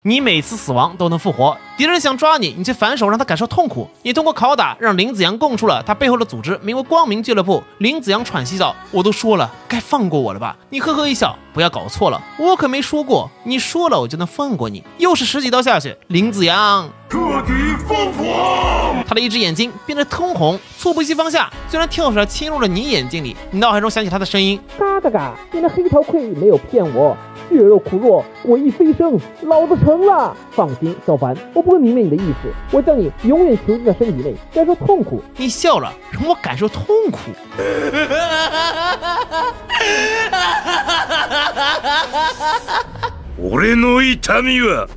你每次死亡都能复活，敌人想抓你，你却反手让他感受痛苦。你通过拷打让林子阳供出了他背后的组织，名为光明俱乐部。林子阳喘息道：“我都说了，该放过我了吧？”你呵呵一笑，不要搞错了，我可没说过，你说了我就能放过你。又是10几刀下去，林子阳彻底疯狂，他的一只眼睛变得通红，猝不及防下，居然跳出来侵入了你眼睛里。你脑海中响起他的声音：“嘎嘎嘎，你的黑桃盔没有骗我。”血肉苦弱，诡异飞升，老子成了！放心，小凡，我不会泯灭你的意识，我将你永远囚禁在身体内，感受痛苦。你笑了，让我感受痛苦。我の痛みは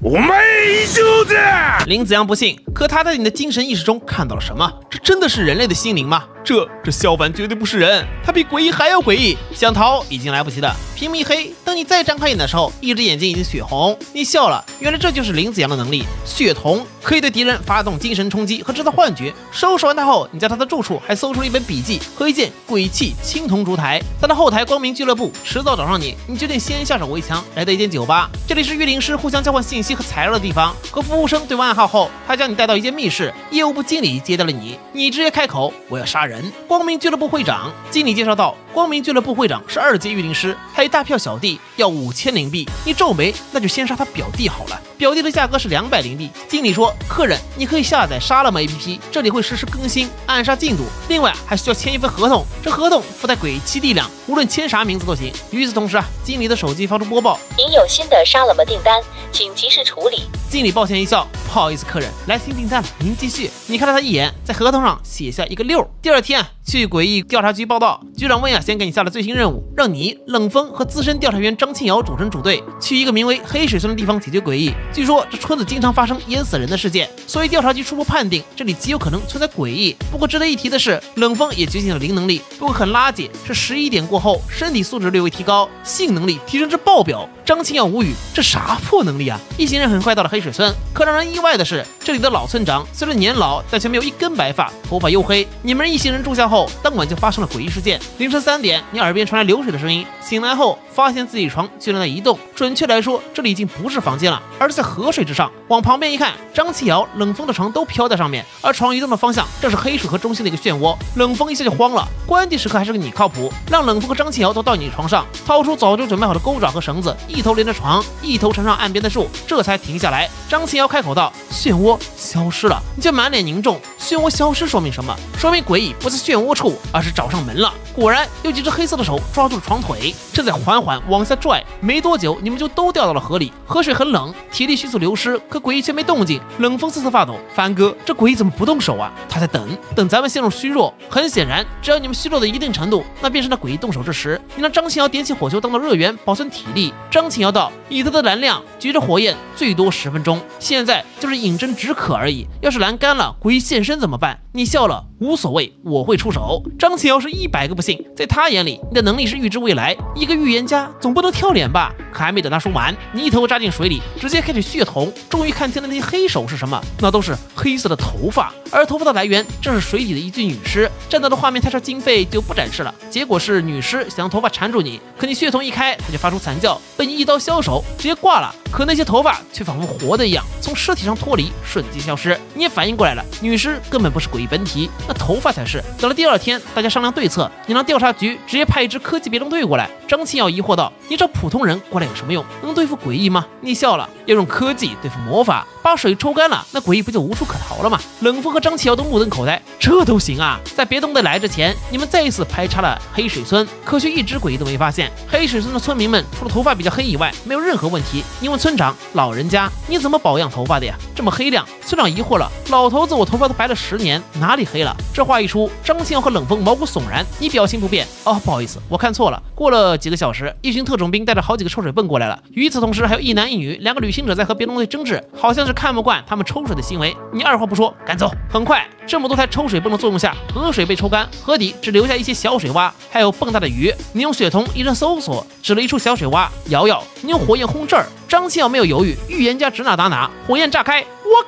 お前以上だ！林子阳不信，可他在你的精神意识中看到了什么？这真的是人类的心灵吗？这萧凡绝对不是人，他比诡异还要诡异，想逃已经来不及了。屏幕一黑，等你再张开眼的时候，一只眼睛已经血红。你笑了，原来这就是林子阳的能力，血瞳可以对敌人发动精神冲击和制造幻觉。收拾完他后，你在他的住处还搜出了一本笔记和一件鬼气青铜烛台。在他后台光明俱乐部迟早找上你，你决定先下手为强，来到一间酒吧，这里是御灵师互相交换信息和材料的地方。和服务生对完暗号后，他将你带到一间密室，业务部经理接待了你，你直接开口：“我要杀人。”光明俱乐部会长经理介绍道：“光明俱乐部会长是2阶御灵师，还有一大票小弟，要5000灵币。”你皱眉，那就先杀他表弟好了。表弟的价格是200灵币。经理说：“客人，你可以下载杀了吗 APP， 这里会实时更新暗杀进度，另外还需要签一份合同，这合同附带鬼气力量，无论签啥名字都行。”与此同时经理的手机发出播报：“您有新的杀了吗订单，请及时处理。”经理抱歉一笑：“不好意思，客人，来新订单了，您继续。”你看了他一眼，在合同上写下一个6。第二天去诡异调查局报道，局长温雅先给你下了最新任务，让你冷风和资深调查员张庆瑶组成组队，去一个名为黑水村的地方解决诡异。据说这村子经常发生淹死人的事件，所以调查局初步判定这里极有可能存在诡异。不过值得一提的是，冷风也觉醒了灵能力，不过很垃圾，是11点过后身体素质略微提高，性能力提升至爆表。张庆瑶无语，这啥破能力啊！一行人很快到了黑水村，可让人意外的是，这里的老村长虽然年老，但却没有一根白发，头发黝黑。你们一行人住下后，当晚就发生了诡异事件。凌晨3点，你耳边传来流水的声音，醒来后发现自己床居然在移动，准确来说，这里已经不是房间了，而是在河水之上。往旁边一看，张庆瑶、冷风的床都飘在上面，而床移动的方向正是黑水河中心的一个漩涡。冷风一下就慌了，关键时刻还是个你靠谱，让冷风和张庆瑶都到你床上，掏出早就准备好的钩爪和绳子，一头连着床，一头缠上岸边的树，这才停下来。张庆瑶开口道：“漩涡消失了。”你却满脸凝重，漩涡消失说明什么？说明诡异不在漩涡处，而是找上门了。果然有几只黑色的手抓住了床腿，正在缓缓往下拽。没多久，你们就都掉到了河里。河水很冷，体力迅速流失，可诡异却没动静。冷风瑟瑟发抖：“凡哥，这诡异怎么不动手啊？”他在等咱们陷入虚弱。很显然，只要你们虚弱到一定程度，那便是那诡异动手之时。你让张庆瑶点起火球当做热源，保存体力。张庆瑶道：“以他的燃量，举着火焰最多10分钟，现在就是饮鸩止渴而已。要是燃干了，诡异现身怎么办？”你笑了，无所谓，我会出手。张庆瑶是100个不信，在他眼里，你的能力是预知未来，一个预言家总不能跳脸吧？可还没等他说完，你一头扎进水里，直接开始血统，终于看清了那些黑手是什么，那都是黑色的头发，而头发的来源正是水底的一具女尸。战斗的画面太少经费就不展示了，结果是女尸想用头发缠住你，可你血统一开，她就发出惨叫，被你一刀削手，直接挂了。可那些头发却仿佛活的一样，从尸体上脱离，瞬间消失。你也反应过来了，女尸根本不是诡异本体，那头发才是。等了第2天，大家商量对策，你让调查局直接派一支科技别动队过来。张庆瑶疑惑道：“你找普通人过来有什么用？能对付诡异吗？”你笑了，要用科技对付魔法，把水抽干了，那诡异不就无处可逃了吗？冷风和张庆瑶都目瞪口呆，这都行啊！在别动队来之前，你们再一次排查了黑水村，可却一只诡异都没发现。黑水村的村民们除了头发比较黑以外，没有任何问题。你问村长：“老人家，你怎么保养头发的呀？这么黑亮？”村长疑惑了：“老头子，我头发都白了10年，哪里黑了？”这话一出，张庆瑶和冷风毛骨悚然。你表情不变：“哦，不好意思，我看错了。”过了几个小时，一群特种兵带着好几个抽水泵过来了。与此同时，还有一男一女2个旅行者在和别动队争执，好像是看不惯他们抽水的行为。你二话不说赶走。很快，这么多台抽水泵的作用下，河水被抽干，河底只留下一些小水洼，还有蹦跶的鱼。你用血瞳一阵搜索，指了一处小水洼，瑶瑶，你用火焰轰这儿。张庆瑶没有犹豫，预言家指哪打哪，火焰炸开，我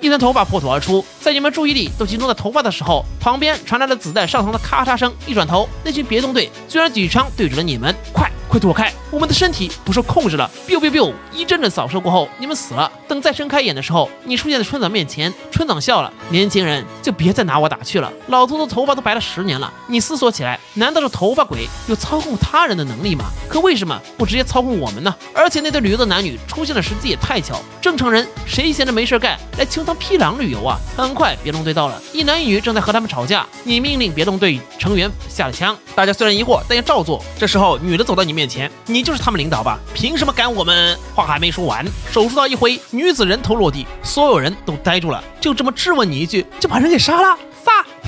一团头发破土而出，在你们注意力都集中在头发的时候，旁边传来了子弹上膛的咔嚓声。一转头，那群别动队居然举枪对准了你们，快！快躲开！我们的身体不受控制了！biu biu biu！一阵阵扫射过后，你们死了。等再睁开眼的时候，你出现在村长面前。村长笑了：“年轻人，就别再拿我打趣了。老头子头发都白了10年了。”你思索起来，难道是头发鬼有操控他人的能力吗？可为什么不直接操控我们呢？而且那对旅游的男女出现的时机也太巧，正常人谁闲着没事干来穷乡僻壤旅游啊？很快，别动队到了，一男一女正在和他们吵架。你命令别动队成员下了枪，大家虽然疑惑，但也照做。这时候，女的走到你面前，你就是他们领导吧？凭什么赶我们？话还没说完，手术刀一挥，女子人头落地，所有人都呆住了。就这么质问你一句，就把人给杀了？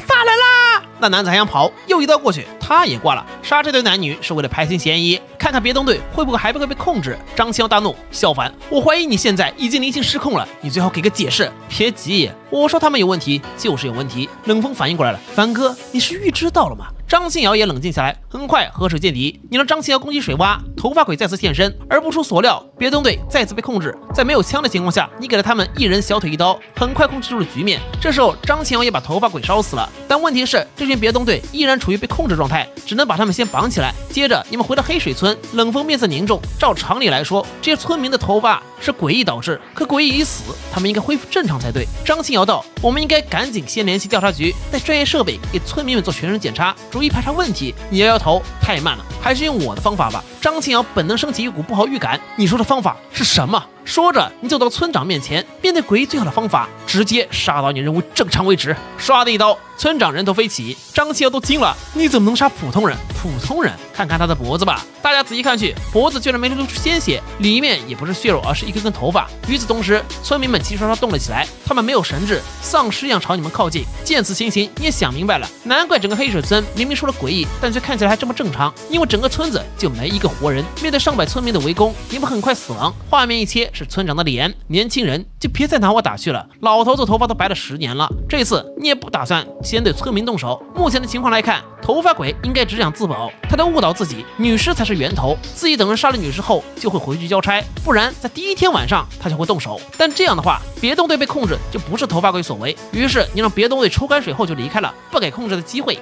杀人啦！那男子还想跑，又一刀过去，他也挂了。杀这对男女是为了排清嫌疑，看看别动队会不会还不会被控制。张清瑶大怒，小凡，我怀疑你现在已经灵性失控了，你最好给个解释。别急，我说他们有问题就是有问题。冷风反应过来了，凡哥，你是预知到了吗？张清瑶也冷静下来，很快河水见底。你让张清瑶攻击水洼，头发鬼再次现身，而不出所料，别动队再次被控制。在没有枪的情况下，你给了他们一人小腿一刀，很快控制住了局面。这时候张清瑶也把头发鬼烧死了，但问题是这群别动队依然处于被控制状态，只能把他们先绑起来。接着你们回到黑水村，冷风面色凝重。照常理来说，这些村民的头发是诡异导致，可诡异已死，他们应该恢复正常才对。张清瑶道：“我们应该赶紧先联系调查局，带专业设备给村民们做全身检查，逐一排查问题。”你摇摇头，太慢了，还是用我的方法吧。张清瑶本能升起一股不好预感，你说的方法是什么？说着，你走到村长面前，面对诡异最好的方法，直接杀到你任务正常为止。唰的一刀，村长人头飞起，张清瑶都惊了，你怎么能杀普通人？普通人，看看他的脖子吧。大家仔细看去，脖子居然没流出鲜血，里面也不是血肉，而是一根根头发。与此同时，村民们齐刷刷动了起来，他们没有神智，丧尸一样朝你们靠近。见此情形，你也想明白了，难怪整个黑水村明明说了诡异，但却看起来还这么正常，因为整个村子就没一个活人。面对上百村民的围攻，你们很快死亡。画面一切是村长的脸，年轻人就别再拿我打趣了，老头子头发都白了10年了。这次你也不打算先对村民动手。目前的情况来看，头发鬼应该只想自保，他在误导自己，女尸才是源头，自己等人杀了女尸后就会回去交差，不然在第一天晚上他就会动手。但这样的话，别动队被控制就不是头发鬼所为。于是你让别动队抽干水后就离开了，不给控制的机会。